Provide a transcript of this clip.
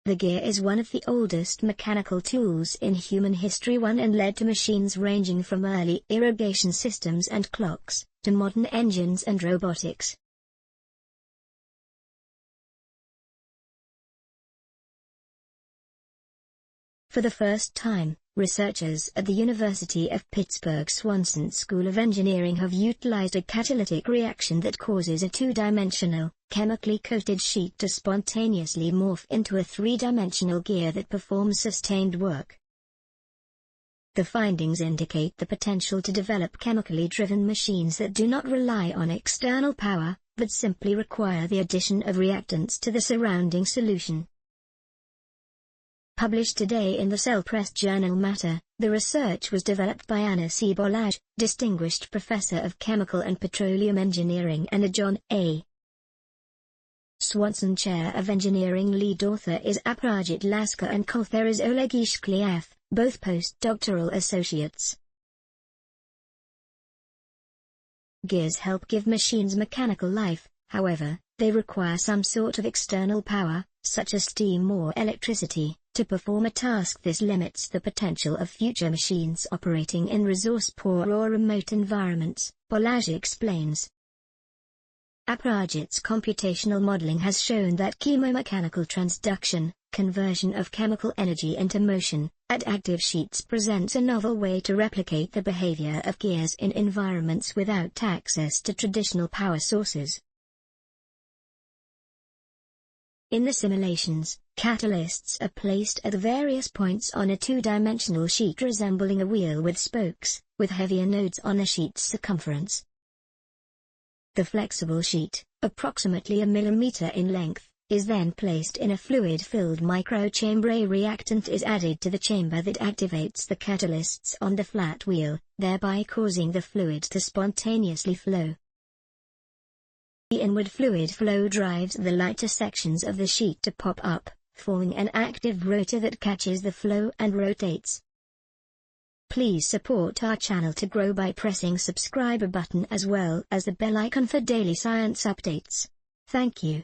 The gear is one of the oldest mechanical tools in human history, and led to machines ranging from early irrigation systems and clocks, to modern engines and robotics. For the first time, researchers at the University of Pittsburgh Swanson School of Engineering have utilized a catalytic reaction that causes a two-dimensional, chemically coated sheet to spontaneously morph into a three-dimensional gear that performs sustained work. The findings indicate the potential to develop chemically driven machines that do not rely on external power, but simply require the addition of reactants to the surrounding solution. Published today in the Cell Press journal Matter, the research was developed by Balazs, Distinguished Professor of Chemical and Petroleum Engineering, and a John A. Swanson Chair of Engineering. Lead author is Abhrajit Laskar and co-author is Oleg E. Shklyaev, both postdoctoral associates. Gears help give machines mechanical life, however, they require some sort of external power, such as steam or electricity, to perform a task. This limits the potential of future machines operating in resource-poor or remote environments, Balazs explains. Abhrajit's computational modeling has shown that chemomechanical transduction, conversion of chemical energy into motion, at active sheets presents a novel way to replicate the behavior of gears in environments without access to traditional power sources. In the simulations, catalysts are placed at various points on a two-dimensional sheet resembling a wheel with spokes, with heavier nodes on the sheet's circumference. The flexible sheet, approximately a millimeter in length, is then placed in a fluid-filled microchamber. A reactant is added to the chamber that activates the catalysts on the flat wheel, thereby causing the fluid to spontaneously flow. The inward fluid flow drives the lighter sections of the sheet to pop up, forming an active rotor that catches the flow and rotates. Please support our channel to grow by pressing subscribe button as well as the bell icon for daily science updates. Thank you.